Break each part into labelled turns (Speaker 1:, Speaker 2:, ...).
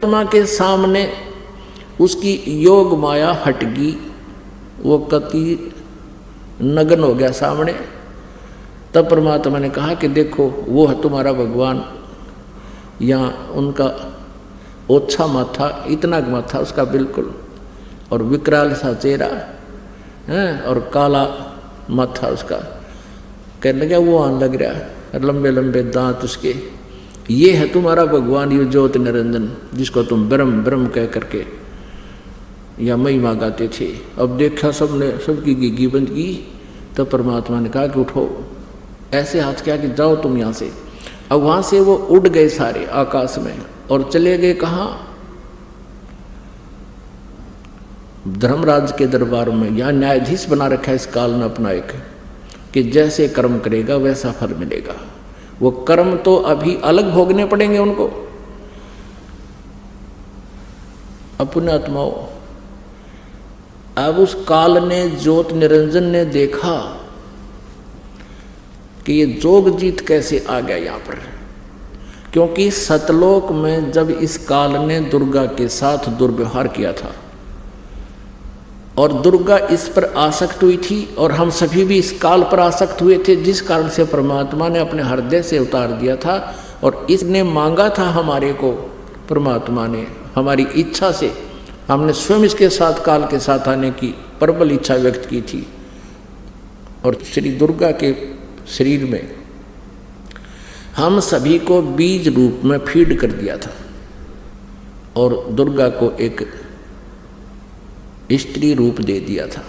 Speaker 1: परमात्मा के सामने उसकी योग माया हटगी, वो कति नग्न हो गया सामने। तब परमात्मा ने कहा कि देखो वो है तुम्हारा भगवान। यहाँ उनका ओछा माथा, इतना माथा उसका बिल्कुल, और विकराल सा चेहरा है, और काला माथा उसका। कहने लगा वो आने लग रहा है, लंबे लंबे दांत उसके। ये है तुम्हारा भगवान, ये ज्योति निरंजन, जिसको तुम ब्रह्म ब्रह्म कह करके या महिमा गाते थे। अब देखा सबने, सबकी गिग्गी बंद की। तो परमात्मा ने कहा कि उठो, ऐसे हाथ किया कि जाओ तुम यहाँ से। अब वहाँ से वो उड़ गए सारे आकाश में और चले गए कहाँ? धर्मराज के दरबार में। यहाँ न्यायाधीश बना रखा है इस काल ने अपना एक, कि जैसे कर्म करेगा वैसा फल मिलेगा। वो कर्म तो अभी अलग भोगने पड़ेंगे उनको। अपने आत्माओं, अब उस काल ने, ज्योत निरंजन ने देखा कि ये जोग जीत कैसे आ गया यहाँ पर। क्योंकि सतलोक में जब इस काल ने दुर्गा के साथ दुर्व्यवहार किया था और दुर्गा इस पर आसक्त हुई थी, और हम सभी भी इस काल पर आसक्त हुए थे, जिस कारण से परमात्मा ने अपने हृदय से उतार दिया था। और इसने मांगा था हमारे को, परमात्मा ने हमारी इच्छा से, हमने स्वयं इसके साथ काल के साथ आने की प्रबल इच्छा व्यक्त की थी। और श्री दुर्गा के शरीर में हम सभी को बीज रूप में फीड कर दिया था, और दुर्गा को एक स्त्री रूप दे दिया था,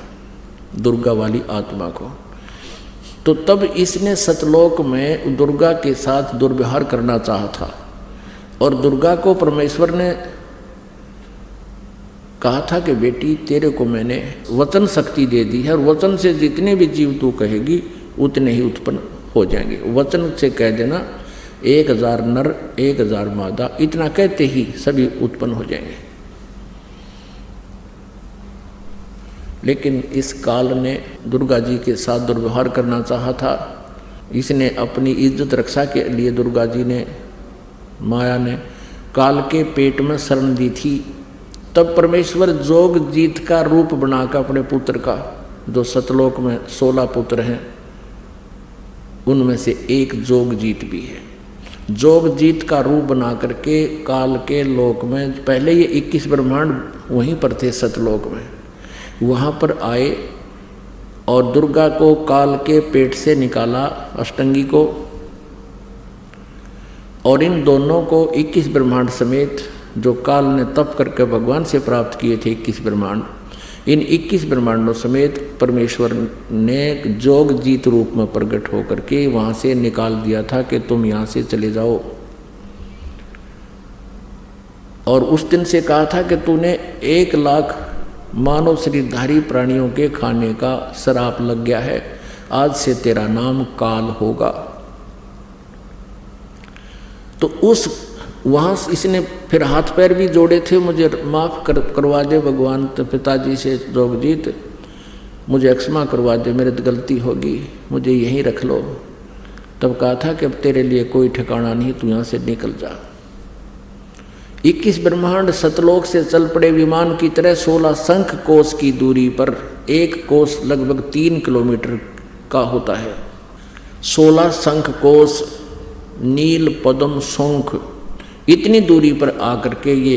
Speaker 1: दुर्गा वाली आत्मा को। तो तब इसने सतलोक में दुर्गा के साथ दुर्व्यवहार करना चाहा था, और दुर्गा को परमेश्वर ने कहा था कि बेटी तेरे को मैंने वचन शक्ति दे दी है, और वचन से जितने भी जीव तू कहेगी उतने ही उत्पन्न हो जाएंगे। वचन से कह देना 1000 नर 1000 मादा, इतना कहते ही सभी उत्पन्न हो जाएंगे। लेकिन इस काल ने दुर्गा जी के साथ दुर्व्यवहार करना चाहा था। इसने अपनी इज्जत रक्षा के लिए दुर्गा जी ने, माया ने काल के पेट में शरण दी थी। तब परमेश्वर जोग जीत का रूप बनाकर अपने पुत्र का, जो सतलोक में 16 पुत्र हैं, उनमें से एक जोग जीत भी है। जोग जीत का रूप बना करके काल के लोक में, पहले ये 21 ब्रह्मांड वहीं पर थे सतलोक में, वहाँ पर आए और दुर्गा को काल के पेट से निकाला, अष्टंगी को, और इन दोनों को 21 ब्रह्मांड समेत, जो काल ने तप करके भगवान से प्राप्त किए थे 21 ब्रह्मांड, इन 21 ब्रह्मांडों समेत परमेश्वर ने जोग जीत रूप में प्रकट होकर के वहाँ से निकाल दिया था कि तुम यहाँ से चले जाओ। और उस दिन से कहा था कि तूने 1 लाख मानव शरीरधारी प्राणियों के खाने का श्राप लग गया है, आज से तेरा नाम काल होगा। तो उस वहाँ इसने फिर हाथ पैर भी जोड़े थे, मुझे माफ़ करवा दे भगवान, तो पिताजी से जोगजीत मुझे क्षमा करवा दे, मेरे तो गलती होगी, मुझे यहीं रख लो। तब कहा था कि अब तेरे लिए कोई ठिकाना नहीं, तू यहाँ से निकल जा। 21 ब्रह्मांड सतलोक से चल पड़े विमान की तरह 16 शंख कोश की दूरी पर, एक कोश लगभग 3 किलोमीटर का होता है। 16 शंख कोश, नील पद्म शंख, इतनी दूरी पर आकर के ये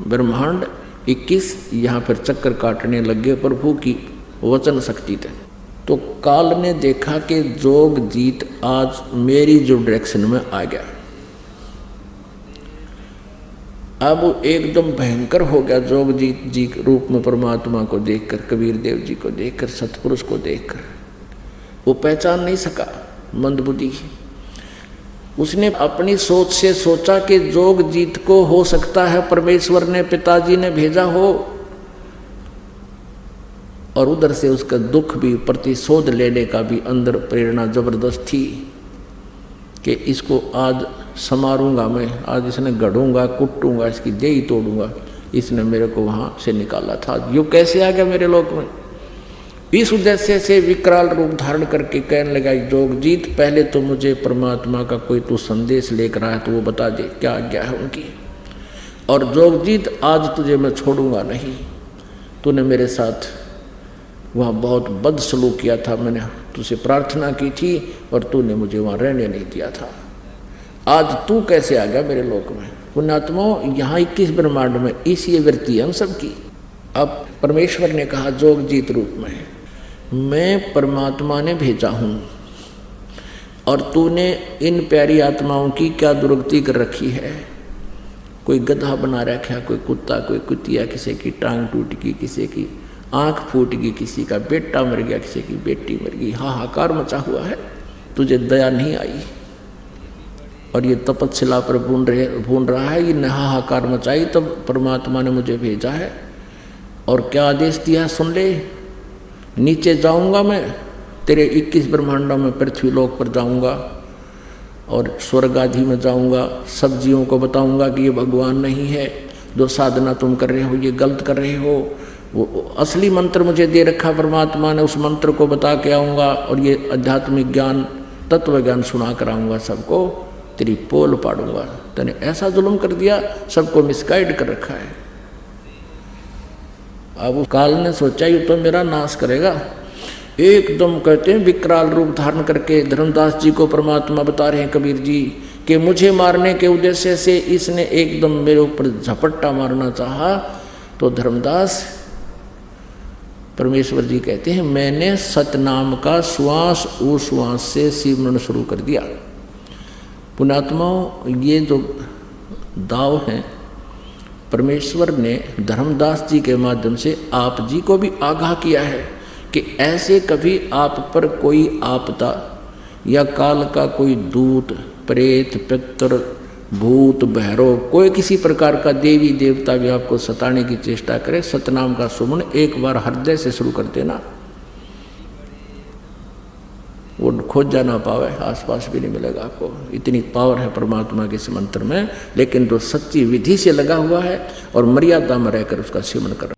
Speaker 1: ब्रह्मांड 21 यहाँ पर चक्कर काटने लगे प्रभु की वचन शक्ति थे। तो काल ने देखा कि जोग जीत आज मेरी जो डायरेक्शन में आ गया। अब एकदम भयंकर हो गया जोग जीत जी रूप में, परमात्मा को देखकर, कबीर देव जी को देखकर, सतपुरुष को देखकर वो पहचान नहीं सका, मंदबुद्धि। उसने अपनी सोच से सोचा कि जोग जीत को हो सकता है परमेश्वर ने, पिताजी ने भेजा हो, और उधर से उसका दुख भी, प्रतिशोध लेने का भी अंदर प्रेरणा जबरदस्त थी कि इसको आज समारूंगा मैं, आज इसने गढ़ूंगा, कुटूंगा, इसकी देही तोड़ूंगा। इसने मेरे को वहाँ से निकाला था, यो कैसे आ गया मेरे लोक में। इस उद्देश्य से विकराल रूप धारण करके कहने लगा, जोगजीत पहले तो मुझे परमात्मा का कोई तू संदेश लेकर आया तो वो बता दे, क्या आज्ञा है उनकी। और जोगजीत आज तुझे मैं छोड़ूंगा नहीं। तूने मेरे साथ वहाँ बहुत बदसलूक किया था, मैंने तुझसे प्रार्थना की थी और तूने मुझे वहाँ रहने नहीं दिया था। आज तू कैसे आ गया मेरे लोक में। पुण्यात्माओं, यहाँ 21 ब्रह्मांड में इसी वृत्ति हम सबकी। अब परमेश्वर ने कहा जोगजीत रूप में, मैं परमात्मा ने भेजा हूँ और तूने इन प्यारी आत्माओं की क्या दुर्गति कर रखी है। कोई गधा बना रखा, कोई कुत्ता, कोई कुतिया, किसी की टांग टूट गई, किसी की आंख फूट गई, किसी का बेटा मर गया, किसी की बेटी मर गई, हाहाकार मचा हुआ है। तुझे दया नहीं आई और ये तपस्या पर भून रहा है, ये हाहाकार मचाई, तब परमात्मा ने मुझे भेजा है। और क्या आदेश दिया सुन ले, नीचे जाऊंगा मैं तेरे 21 ब्रह्मांडों में, पृथ्वी लोक पर जाऊंगा और स्वर्ग आदि में जाऊंगा, सब जीवों को बताऊंगा कि ये भगवान नहीं है, जो साधना तुम कर रहे हो ये गलत कर रहे हो। वो असली मंत्र मुझे दे रखा परमात्मा ने, उस मंत्र को बता के आऊँगा और ये आध्यात्मिक ज्ञान, तत्व ज्ञान सुना कर आऊँगा सबको, तेरी पोल पाड़ूंगा। तूने ऐसा जुल्म कर दिया, सबको मिसगाइड कर रखा है। अब काल ने सोचा ये तो मेरा नाश करेगा। एकदम कहते हैं विकराल रूप धारण करके धर्मदास जी को परमात्मा बता रहे हैं कबीर जी कि मुझे मारने के उद्देश्य से इसने एकदम मेरे ऊपर झपट्टा मारना चाहा। तो धर्मदास परमेश्वर जी कहते हैं मैंने सतनाम का श्वास उश्वास से सिमरन शुरू कर दिया। पुण्यात्माओं, ये जो दाव हैं परमेश्वर ने धर्मदास जी के माध्यम से आप जी को भी आगाह किया है कि ऐसे कभी आप पर कोई आपदा या काल का कोई दूत, प्रेत, पितर, भूत, भैरव, कोई किसी प्रकार का देवी देवता भी आपको सताने की चेष्टा करे, सतनाम का सुमन एक बार हृदय से शुरू कर देना, वो खोज जा ना पावे, आसपास भी नहीं मिलेगा आपको। इतनी पावर है परमात्मा के इस मंत्र में। लेकिन जो सच्ची विधि से लगा हुआ है और मर्यादा में रहकर उसका सेवन कर